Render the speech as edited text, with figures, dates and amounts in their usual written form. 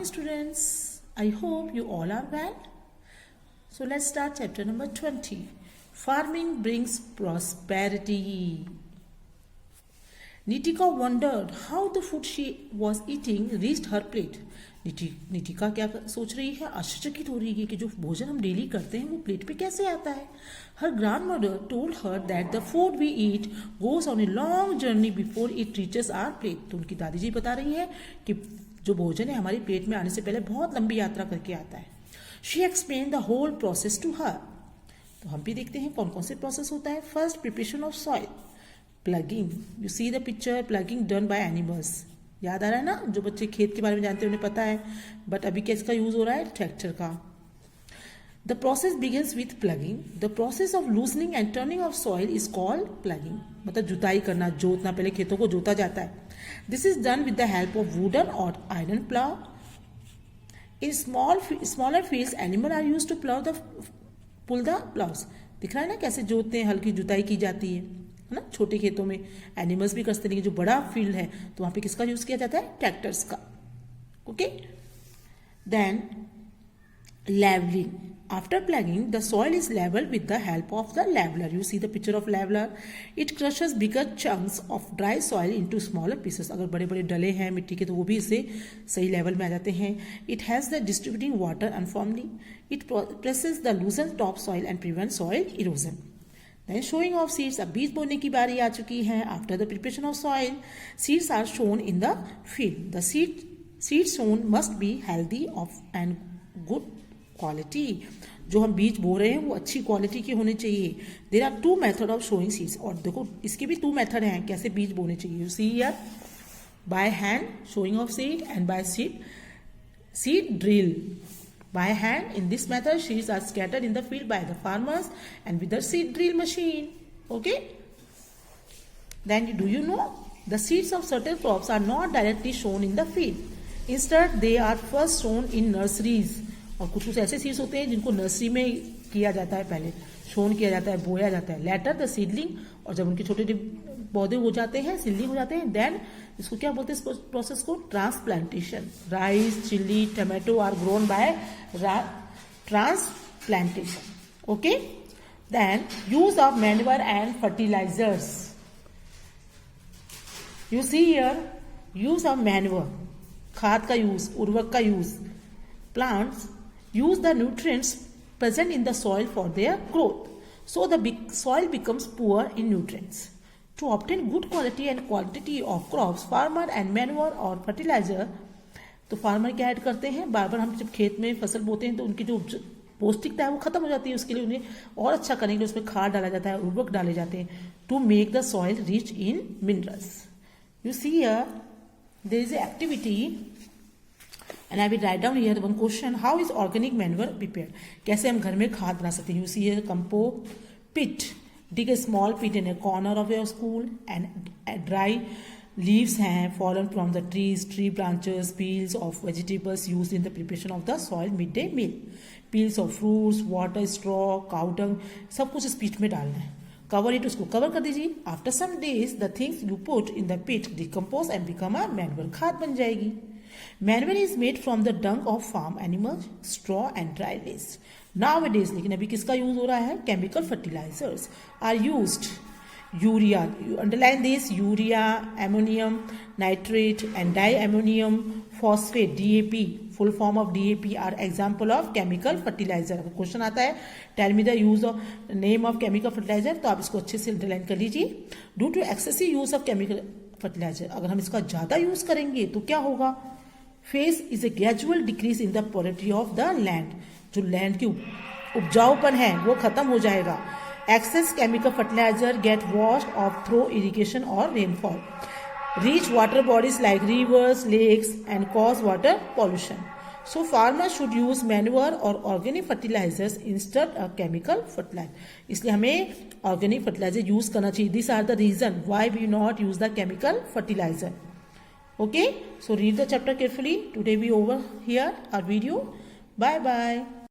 morning students. I hope you all are well. So let's start chapter number 20. Farming brings prosperity. Nitika wondered how the food she was eating reached her plate. Nitika क्या सोच रही है, आश्चर्यचकित हो रही है कि जो भोजन हम डेली करते हैं वो प्लेट पे कैसे आता है. हर grandmother told her that the food we eat goes on a long journey before it reaches our plate. तो उनकी दादी जी बता रही है कि जो भोजन है हमारी प्लेट में आने से पहले बहुत लंबी यात्रा करके आता है. She explain the whole process to her. तो हम भी देखते हैं कौन कौन से प्रोसेस होता है. First, preparation of soil. Plugging, you see the picture, plugging done by animals. याद आ रहा है ना, जो बच्चे खेत के बारे में जानते हैं उन्हें पता है, बट अभी किसका यूज हो रहा है, ट्रैक्टर का. The process begins with plugging. The process of loosening and turning of soil is called plugging. मतलब जुताई करना, जोतना, पहले खेतों को जोता जाता है. This is done with the help of wooden और iron plough. In smaller fields animal are used to pull the ploughs. दिख रहा है ना कैसे जोतते हैं, हल्की जुताई की जाती है ना. छोटे खेतों में एनिमल्स भी करते हैं, जो बड़ा फील्ड है तो वहां पे किसका यूज किया जाता है, ट्रैक्टर्स का. Okay. Then levelling. After ploughing the soil is level with the help of the leveller. You see the picture of leveller. It crushes bigger chunks of dry soil into smaller pieces. अगर बड़े बड़े डले हैं मिट्टी के तो वो भी इससे सही लेवल में आ जाते हैं. It has the distributing water uniformly. It presses the loosen top soil and prevent soil erosion. Then showing of seeds. अब बीज बोने की बारी आ चुकी है. After the preparation of soil, seeds are sown in the field. The seeds sown must be healthy of and good quality. जो हम बीज बो रहे हैं वो अच्छी क्वालिटी के होने चाहिए. There are two method of sowing seeds. और देखो इसके भी 2 मेथड हैं कैसे बीज बोने चाहिए. You see here, by hand sowing of seed and by seed drill. By hand, in this method, seeds are scattered in the field by the farmers and with the seed drill machine. Okay? Then, do you know the seeds of certain crops are not directly sown in the field. Instead, they are first sown in nurseries. और कुछ ऐसे seeds होते हैं जिनको nursery में किया जाता है, पहले सोन किया जाता है, बोया जाता है. Later the seedling. और जब उनके छोटे पौधे हो जाते हैं, सीडलिंग हो जाते हैं, देन इसको क्या बोलते हैं, इस प्रोसेस को transplantation. Rice, chilli, tomato are grown by transplantation. Okay. Then use of manure and fertilisers. You see here, use of manure, खाद का यूज, उर्वरक का use. Plants use the nutrients present in the soil for their growth. So the soil becomes poor in nutrients. To obtain good quality and quantity of crops, farmer and manure or fertilizer. तो farmer क्या add करते हैं, बार बार हम जब खेत में फसल बोते हैं तो उनकी जो पौष्टिकता है वो खत्म हो जाती है. उसके लिए उन्हें और अच्छा करने के लिए उसमें खाद डाला जाता है, उर्वरक डाले जाते हैं. To make the soil rich in minerals. You see here there is a activity. And I will write down here one question. How is organic manure prepared? कैसे हम घर में खाद बना सकते हैं. You see here compost pit. Dig a small pit in a corner of your school and dry leaves हैं fallen from the trees, tree branches, peels of vegetables used in the preparation of the soil midday meal. Peels of fruits, water, straw, cow dung, सब कुछ इस pit में डालना है. Cover it, उसको cover कर दीजिए. After some days, the things you put in the pit decompose and become a manure. खाद बन जाएगी. Manure is made from the dung of farm animals, straw and dry waste. Nowadays, लेकिन अभी किसका use हो रहा है, chemical fertilizers are used. Urea, you underline this, urea, ammonium nitrate and diammonium phosphate, DAP, full form of DAP are example of chemical fertilizer. अगर question आता है tell me the use of name of chemical fertilizer, तो आप इसको अच्छे से underline कर लीजिए. Due to excessive use of chemical fertilizer, अगर हम इसका ज्यादा यूज करेंगे तो क्या होगा, face is a gradual decrease in the quality of the land. जो लैंड की उपजाऊपन है वो खत्म हो जाएगा. Excess chemical fertiliser get washed off through irrigation और rainfall, reach water bodies like rivers, lakes and cause water pollution. So farmers should use manure और organic fertilisers instead of chemical fertiliser. इसलिए हमें ऑर्गेनिक फर्टिलाइजर यूज करना चाहिए. This are the reason why we not use the chemical fertiliser. Okay, so read the chapter carefully. Today we over here our video. Bye bye.